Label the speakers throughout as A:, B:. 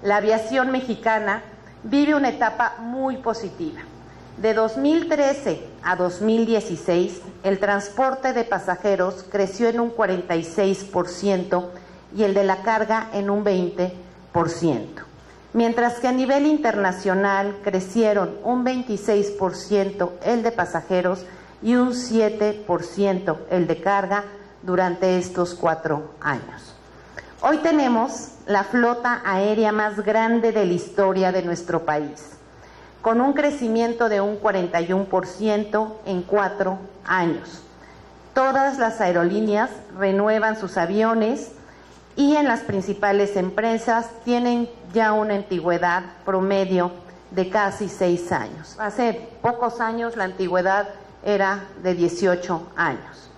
A: la aviación mexicana vive una etapa muy positiva. De 2013 a 2016, el transporte de pasajeros creció en un 46% y el de la carga en un 20%, mientras que a nivel internacional crecieron un 26% el de pasajeros y un 7% el de carga durante estos 4 años. Hoy tenemos la flota aérea más grande de la historia de nuestro país, con un crecimiento de un 41% en 4 años. Todas las aerolíneas renuevan sus aviones y en las principales empresas tienen ya una antigüedad promedio de casi 6 años. Hace pocos años la antigüedad era de 18 años.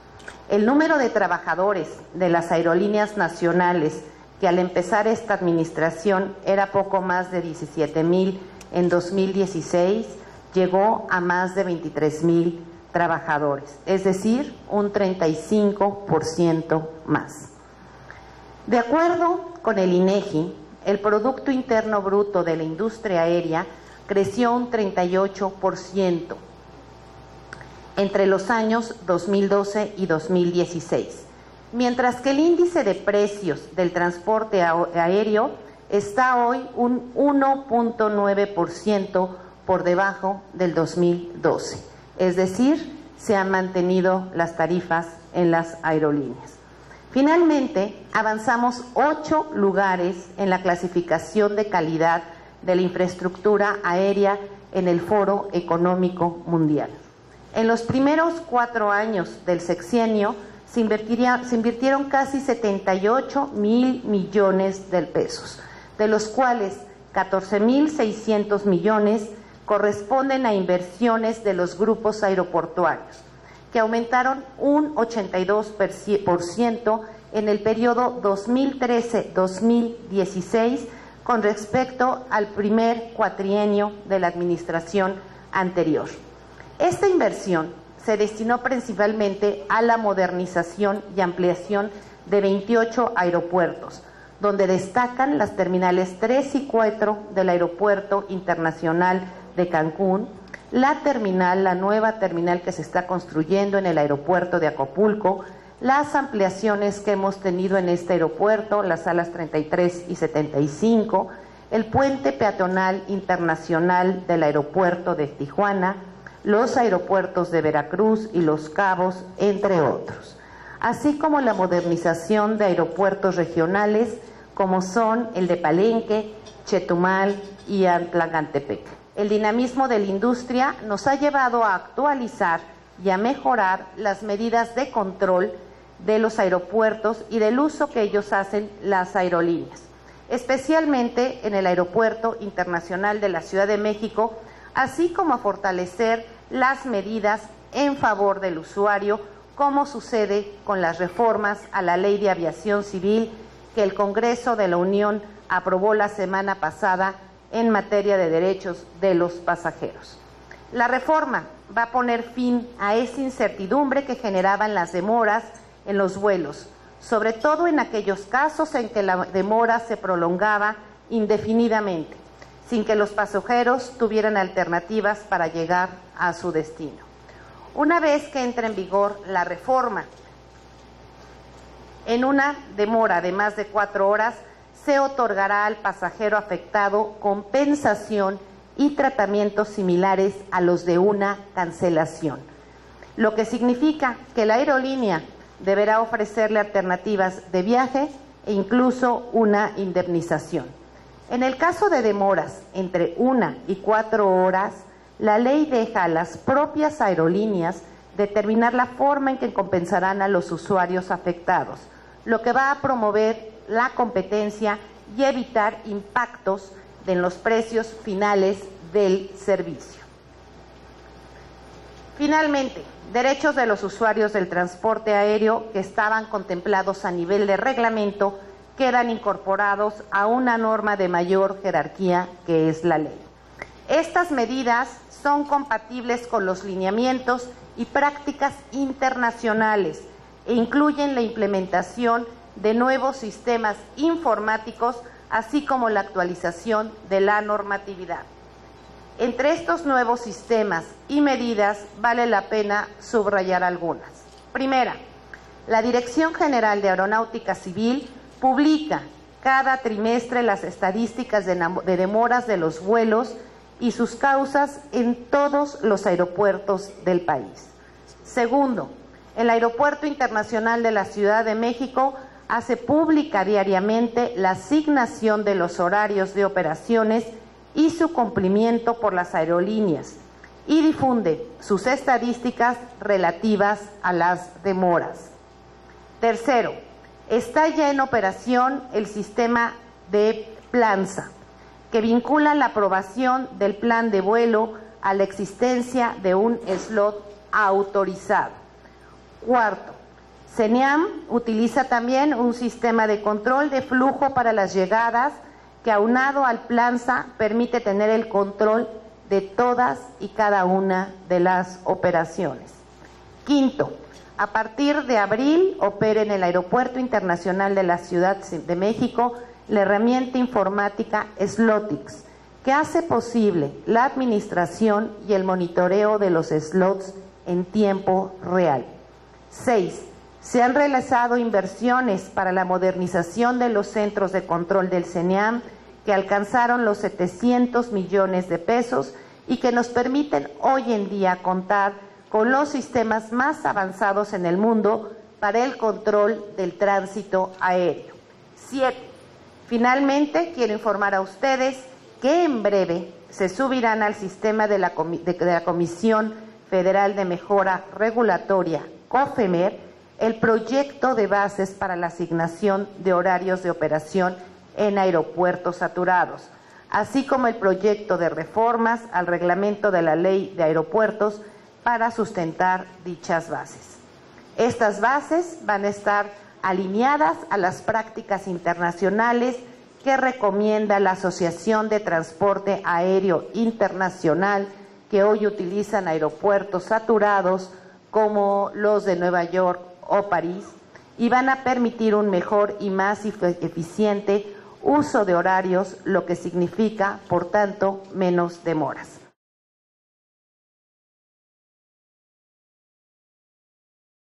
A: El número de trabajadores de las aerolíneas nacionales, que al empezar esta administración era poco más de 17,000 en 2016, llegó a más de 23,000 trabajadores, es decir, un 35% más. De acuerdo con el INEGI, el Producto Interno Bruto de la industria aérea creció un 38% entre los años 2012 y 2016, mientras que el índice de precios del transporte aéreo está hoy un 1.9% por debajo del 2012, es decir, se han mantenido las tarifas en las aerolíneas. Finalmente, avanzamos 8 lugares en la clasificación de calidad de la infraestructura aérea en el Foro Económico Mundial. En los primeros 4 años del sexenio se invirtieron casi 78,000 millones de pesos, de los cuales 14,600 millones corresponden a inversiones de los grupos aeroportuarios, que aumentaron un 82% en el periodo 2013-2016 con respecto al primer cuatrienio de la administración anterior. Esta inversión se destinó principalmente a la modernización y ampliación de 28 aeropuertos, donde destacan las terminales 3 y 4 del Aeropuerto Internacional de Cancún, la nueva terminal que se está construyendo en el aeropuerto de Acapulco, las ampliaciones que hemos tenido en este aeropuerto, las salas 33 y 75, el puente peatonal internacional del aeropuerto de Tijuana, los aeropuertos de Veracruz y Los Cabos, entre otros, así como la modernización de aeropuertos regionales como son el de Palenque, Chetumal y Atlacantepec. El dinamismo de la industria nos ha llevado a actualizar y a mejorar las medidas de control de los aeropuertos y del uso que ellos hacen las aerolíneas, especialmente en el Aeropuerto Internacional de la Ciudad de México, así como a fortalecer las medidas en favor del usuario, como sucede con las reformas a la Ley de Aviación Civil que el Congreso de la Unión aprobó la semana pasada en materia de derechos de los pasajeros. La reforma va a poner fin a esa incertidumbre que generaban las demoras en los vuelos, sobre todo en aquellos casos en que la demora se prolongaba indefinidamente, sin que los pasajeros tuvieran alternativas para llegar a su destino. Una vez que entre en vigor la reforma, en una demora de más de 4 horas, se otorgará al pasajero afectado compensación y tratamientos similares a los de una cancelación, lo que significa que la aerolínea deberá ofrecerle alternativas de viaje e incluso una indemnización. En el caso de demoras entre 1 y 4 horas, la ley deja a las propias aerolíneas determinar la forma en que compensarán a los usuarios afectados, lo que va a promover la competencia y evitar impactos en los precios finales del servicio. Finalmente, derechos de los usuarios del transporte aéreo que estaban contemplados a nivel de reglamento quedan incorporados a una norma de mayor jerarquía que es la ley. Estas medidas son compatibles con los lineamientos y prácticas internacionales e incluyen la implementación de nuevos sistemas informáticos, así como la actualización de la normatividad. Entre estos nuevos sistemas y medidas vale la pena subrayar algunas. Primera, la Dirección General de Aeronáutica Civil publica cada trimestre las estadísticas de demoras de los vuelos y sus causas en todos los aeropuertos del país. Segundo, el Aeropuerto Internacional de la Ciudad de México hace pública diariamente la asignación de los horarios de operaciones y su cumplimiento por las aerolíneas y difunde sus estadísticas relativas a las demoras. Tercero, está ya en operación el sistema de PLANSA, que vincula la aprobación del plan de vuelo a la existencia de un slot autorizado. Cuarto, CENEAM utiliza también un sistema de control de flujo para las llegadas que, aunado al PLANSA, permite tener el control de todas y cada una de las operaciones. Quinto, a partir de abril opera en el Aeropuerto Internacional de la Ciudad de México la herramienta informática Slotix, que hace posible la administración y el monitoreo de los slots en tiempo real. 6. Se han realizado inversiones para la modernización de los centros de control del CENEAM que alcanzaron los 700 millones de pesos y que nos permiten hoy en día contar con los sistemas más avanzados en el mundo para el control del tránsito aéreo. 7. Finalmente, quiero informar a ustedes que en breve se subirán al sistema de la Comisión Federal de Mejora Regulatoria, COFEMER, el proyecto de bases para la asignación de horarios de operación en aeropuertos saturados, así como el proyecto de reformas al reglamento de la Ley de Aeropuertos para sustentar dichas bases. Estas bases van a estar alineadas a las prácticas internacionales que recomienda la Asociación de Transporte Aéreo Internacional, que hoy utilizan aeropuertos saturados como los de Nueva York o París, y van a permitir un mejor y más eficiente uso de horarios, lo que significa, por tanto, menos demoras.